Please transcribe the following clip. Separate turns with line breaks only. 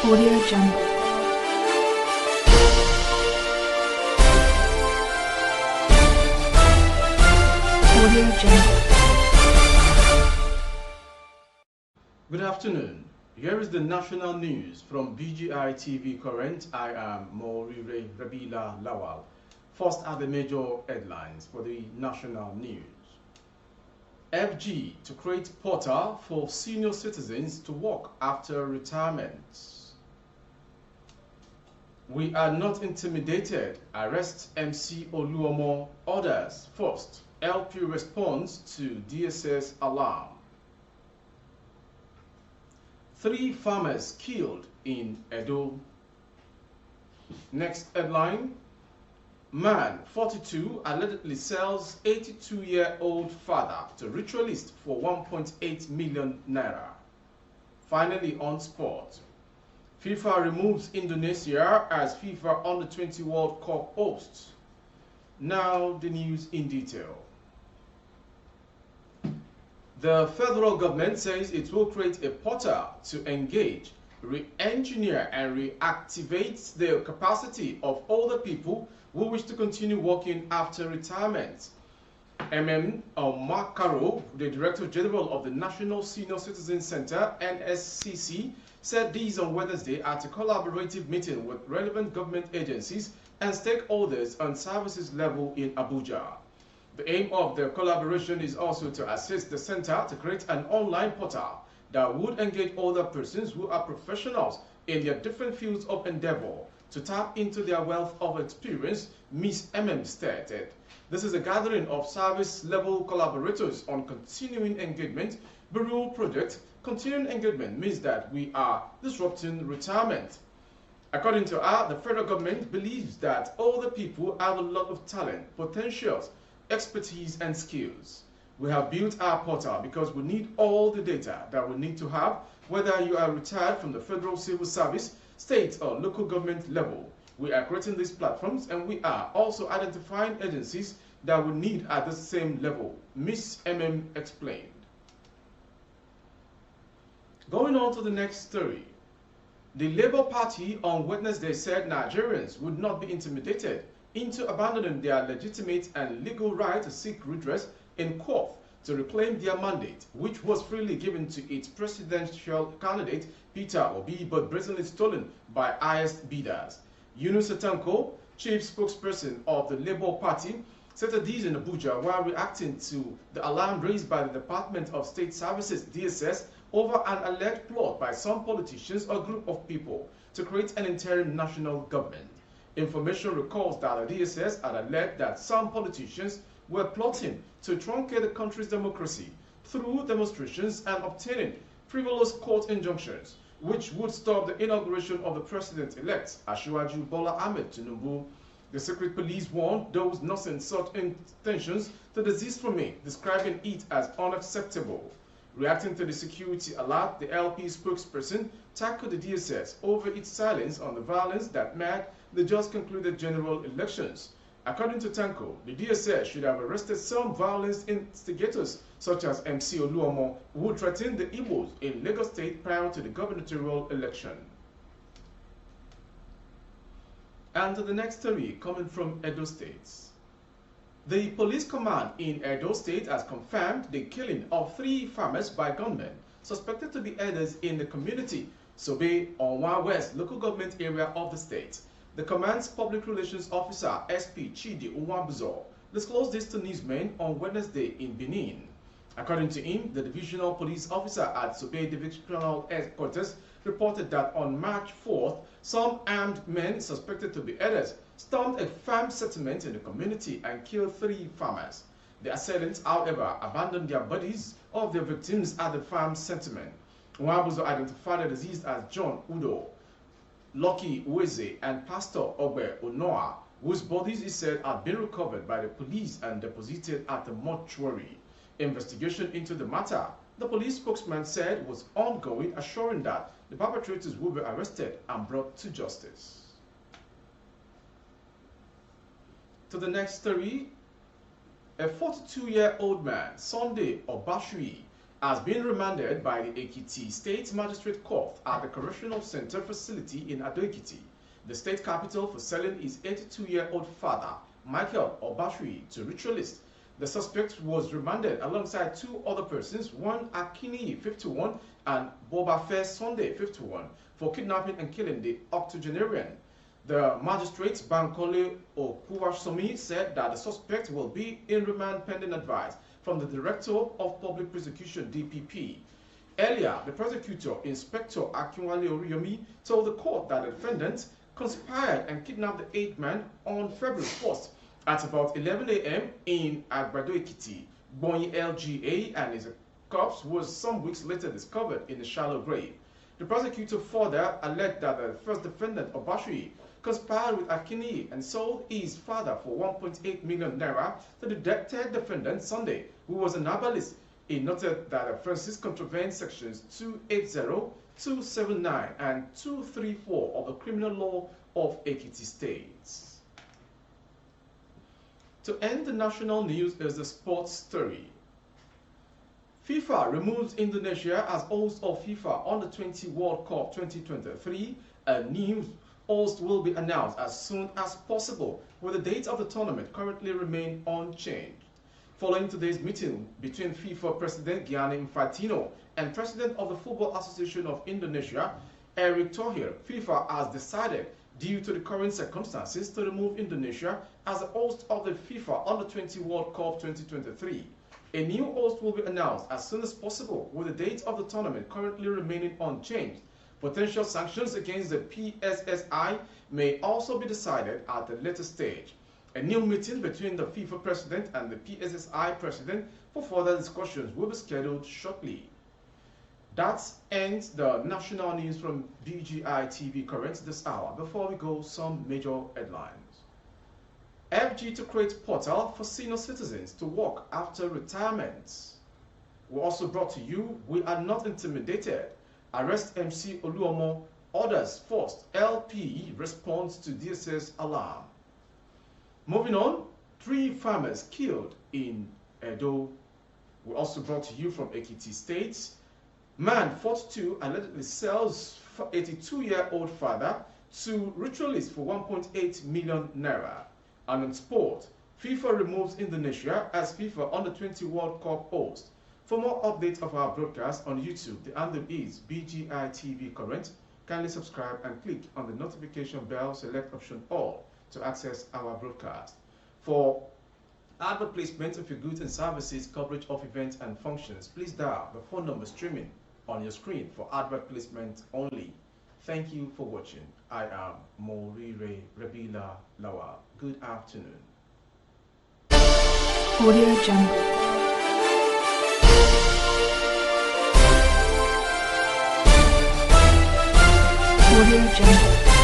Audio Jungle. Audio Jungle.
Good afternoon. Here is the national news from BGI TV Current. I am Morire Rabila Lawal. First are the major headlines for the national news. FG to create portal for senior citizens to work after retirement. We are not intimidated. Arrest MC Oluomo. Orders first. LP responds to DSS alarm. 3 farmers killed in Edo. Next headline. Man, 42, allegedly sells 82-year-old father to ritualist for 1.8 million naira. Finally, on sport. FIFA removes Indonesia as FIFA Under-20 World Cup host. Now, the news in detail. The federal government says it will create a portal to engage, re-engineer and reactivate the capacity of older people who wish to continue working after retirement. Makaro, the Director General of the National Senior Citizen Center, NSCC, said this on Wednesday at a collaborative meeting with relevant government agencies and stakeholders on services level in Abuja. The aim of the collaboration is also to assist the center to create an online portal that would engage older persons who are professionals in their different fields of endeavor to tap into their wealth of experience, Ms. stated. This is a gathering of service-level collaborators on continuing engagement. Bureau project. Continuing engagement means that we are disrupting retirement. According to her, the federal government believes that older people have a lot of talent, potentials, expertise, and skills. We have built our portal because we need all the data that we need to have, whether you are retired from the federal civil service, state, or local government level. We are creating these platforms and we are also identifying agencies that we need at the same level, Ms. explained. Going on to the next story. The Labour Party on Wednesday said Nigerians would not be intimidated into abandoning their legitimate and legal right to seek redress in court to reclaim their mandate, which was freely given to its presidential candidate Peter Obi but brazenly stolen by highest bidders. Yunus Atanko, chief spokesperson of the Labour Party, said this in Abuja while reacting to the alarm raised by the Department of State Services (DSS) over an alleged plot by some politicians or group of people to create an interim national government. Information recalls that the DSS had alleged that some politicians were plotting to truncate the country's democracy through demonstrations and obtaining frivolous court injunctions, which would stop the inauguration of the president-elect, Asiwaju Bola Ahmed Tinubu. The secret police warned those nursing such intentions to desist from it, describing it as unacceptable. Reacting to the security alert, the LP spokesperson tackled the DSS over its silence on the violence that marred the just concluded general elections. According to Tanko, the DSS should have arrested some violence instigators such as MC Oluomo, who threatened the Igbos in Lagos State prior to the gubernatorial election. And to the next story coming from Edo State. The police command in Edo State has confirmed the killing of 3 farmers by gunmen suspected to be herders in the community, Sobe, Onwa West local government area of the state. The command's public relations officer, SP Chidi Unwabuzo, disclosed this to newsmen on Wednesday in Benin. According to him, the divisional police officer at Sobe Divisional Headquarters reported that on March 4th, some armed men suspected to be herders stormed a farm settlement in the community and killed 3 farmers. The assailants, however, abandoned their bodies of their victims at the farm settlement. Unwabuzo identified the deceased as John Udo, Lucky Uweze, and Pastor Ogbe Onoa, whose bodies he said had been recovered by the police and deposited at the mortuary. Investigation into the matter, the police spokesman said, was ongoing, assuring that the perpetrators will be arrested and brought to justice. To the next story, a 42-year-old man, Sunday Obashui, has been remanded by the Ekiti State Magistrate Court at the Correctional Center facility in Ado-Ekiti, the state capital, for selling his 82-year-old father, Michael Obashui, to ritualists. The suspect was remanded alongside two other persons, one Akini, 51, and Bobafe Sunday, 51, for kidnapping and killing the octogenarian. The magistrate, Bankole Okuwasomi, said that the suspect will be in remand pending advice from the Director of Public Prosecution, DPP. Earlier, the prosecutor, Inspector Akinwale Oriyomi, told the court that the defendant conspired and kidnapped the 8th man on February 1st at about 11 a.m. in Agbado-Ekiti. Bonyi LGA and his corpse was some weeks later discovered in a shallow grave. The prosecutor further alleged that the first defendant, Obashui, conspired with Akini and sold his father for 1.8 million naira to the third defendant, Sunday, who was an herbalist. He noted that the offences contravened sections 280, 279, and 234 of the criminal law of Ekiti State. To end the national news is the sports story. FIFA removes Indonesia as host of FIFA Under-20 World Cup 2023. A new host will be announced as soon as possible, with the date of the tournament currently remain unchanged. Following today's meeting between FIFA President Gianni Infantino and President of the Football Association of Indonesia, Erick Thohir, FIFA has decided, due to the current circumstances, to remove Indonesia as the host of the FIFA Under-20 World Cup 2023. A new host will be announced as soon as possible, with the date of the tournament currently remaining unchanged. Potential sanctions against the PSSI may also be decided at a later stage. A new meeting between the FIFA president and the PSSI president for further discussions will be scheduled shortly. That ends the national news from BGI TV Current this hour. Before we go, some major headlines. FG to create portal for senior citizens to work after retirement. We also brought to you, we are not intimidated. Arrest MC Oluomo, orders forced. LP responds to DSS alarm. Moving on, 3 farmers killed in Edo. We also brought to you from Ekiti State. Man 42 allegedly sells 82-year-old father to ritualists for 1.8 million naira. And in sport, FIFA removes Indonesia as FIFA Under-20 World Cup host. For more updates of our broadcast on YouTube, the handle is BGI TV Current. Kindly subscribe and click on the notification bell, select option all to access our broadcast. For advert placement of your goods and services, coverage of events and functions, please dial the phone number streaming on your screen for advert placement only. Thank you for watching. I am Morire Rabila Lawa. Good afternoon.
Audio Jungle. Audio Jungle.